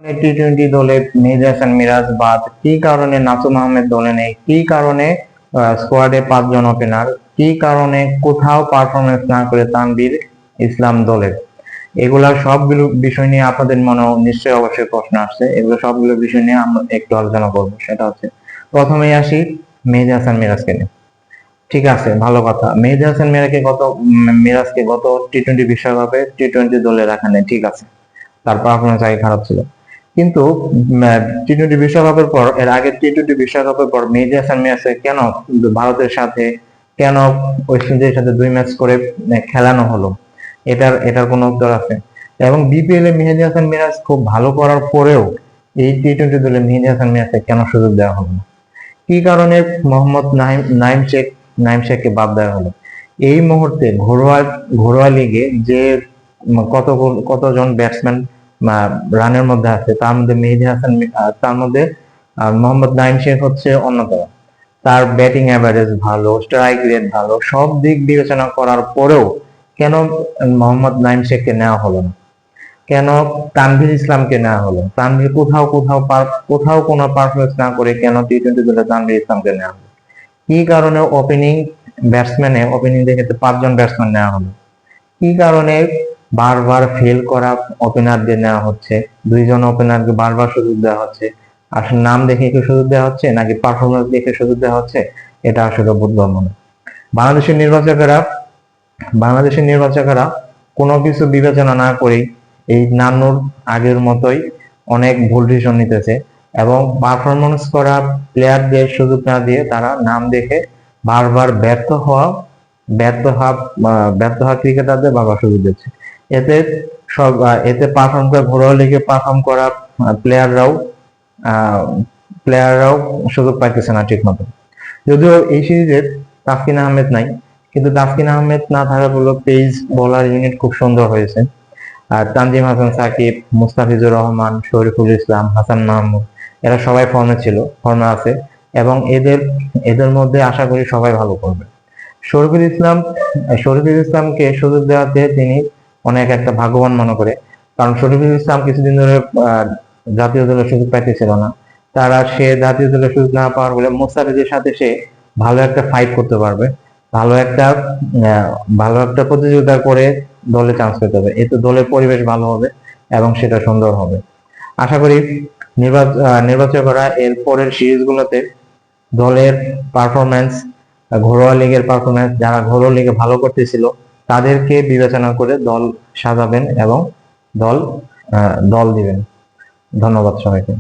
টি-20 দলে মেহেদী হাসান মিরাজ বাদ, কি কারণে নাসুম আহমেদ দলে নেই, কি কারণে স্কোয়াডে 5 জন ওপেনার, কি কারণে কোথাও পারফরমেন্স না করে তানভীর ইসলাম দলে? এগুলা সবগুলো বিষয় নিয়ে আপনাদের মনেও নিশ্চয়ই অবশ্যই প্রশ্ন আসছে। এগুলো সবগুলো বিষয় নিয়ে আমরা একটু আলোচনা করবো। সেটা হচ্ছে, প্রথমেই আসি মেহেদী হাসান মিরাজকে নিয়ে। ঠিক আছে, ভালো কথা। মেহেদী হাসান মিরাজকে গত টি-20 বিশ্বকাপে টি-20 দলে রাখা নেই, ঠিক আছে, তার পারফরমেন্স আগে খারাপ ছিল। কিন্তু টি-20 বিশ্বকাপের পর, এর আগে টি-20 বিশ্বকাপের পর মেহেদী হাসান মিরাজকে কেন ভারতের সাথে, কেন ওয়েস্ট ইন্ডিজের সাথে 2 ম্যাচ করে খেলানো হলো? এটার কোনো উত্তর আছে? এবং বিপিএল এ মেহেদী হাসান মিরাজ খুব ভালো করার পরেও এই টি-20 দলে মেহেদী হাসান মিরাজকে কেন সুযোগ দেওয়া হলো না? কি কারণে মোহাম্মদ নাইম শেখকে বাদ দেওয়া হলো? এই মুহূর্তে ঘরোয়া লিগে যে কতজন ব্যাটসম্যান রানের মধ্যে আছে, তার মধ্যে মেহেদী হাসান, তার মধ্যে মোহাম্মদ নাইম শেখ হচ্ছে অন্যতম। তার ব্যাটিং অ্যাভারেজ ভালো, স্ট্রাইক রেট ভালো, সব দিক বিবেচনা করার পরেও কেন মোহাম্মদ নাইম শেখকে নেওয়া হলো না? কেন তানভীর ইসলামকে নেওয়া হলো? তানভীর কোথাও কোনো পারফরমেন্স না করে কেন টি-20 দলে তানভীর ইসলামকে নেওয়া হলো? কি কারণে ওপেনিং দেখে 5 জন ব্যাটসম্যান নেওয়া হলো? কি কারণে বারবার ফেল করা ওপেনারদের নেওয়া হচ্ছে? 2 জন ওপেনারকে বারবার সুযোগ দেওয়া হচ্ছে। আসলে নাম দেখে কি সুযোগ দেওয়া হচ্ছে, নাকি পারফরমেন্স দেখে সুযোগ দেওয়া হচ্ছে? এটা আসলে বোধগম্য না। বাংলাদেশের নির্বাচকেরা কোনো কিছু বিবেচনা না করেই এই নান্নুর আগের মতোই অনেক ভুল ডিসিশন নিতেছে, এবং পারফরমেন্স করা প্লেয়ারদের সুযোগ না দিয়ে তারা নাম দেখে বারবার ব্যর্থ হওয়া ক্রিকেটারদের বারবার সুযোগ দিচ্ছে। এতে ঘরোয়া লিগে পারফর্ম করা প্লেয়াররাও সুযোগ পাইতেছে না ঠিক মতো। যদিও এই সিরিজে তাসকিন আহমেদ নাই, কিন্তু তাসকিন আহমেদ না থাকার ফলে পেস বোলার ইউনিট খুব সুন্দর হয়েছে। আর তানজিম হাসান সাকিব, মুস্তাফিজুর রহমান, শরীফুল ইসলাম, হাসান মাহমুদ, এরা সবাই ফর্মে আছে, এবং এদের মধ্যে আশা করি সবাই ভালো করবে। শরীফুল ইসলামকে সুযোগ দেওয়াতে তিনি অনেক একটা ভাগ্যবান মনে করে, কারণ শরীফুল ইসলাম কিছুদিন ধরে জাতীয় দলের সুযোগ পাইতেছিল না। সে জাতীয় দলের সুযোগ না পাওয়ার ফলে মুস্তাফিজের সাথে সে ভালো একটা ফাইট করতে পারবে, ভালো একটা প্রতিযোগিতা করে দলে চান্স পেতে হবে। এতে দলের পরিবেশ ভালো হবে এবং সেটা সুন্দর হবে। আশা করি নির্বাচকরা এর পরের সিরিজগুলোতে দলের পারফরমেন্স, ঘরোয়া লিগের পারফরমেন্স, যারা ঘরোয়া লিগে ভালো করতেছিল তাদেরকে বিবেচনা করে দল সাজাবেন এবং দল দিবেন। ধন্যবাদ সবাইকে।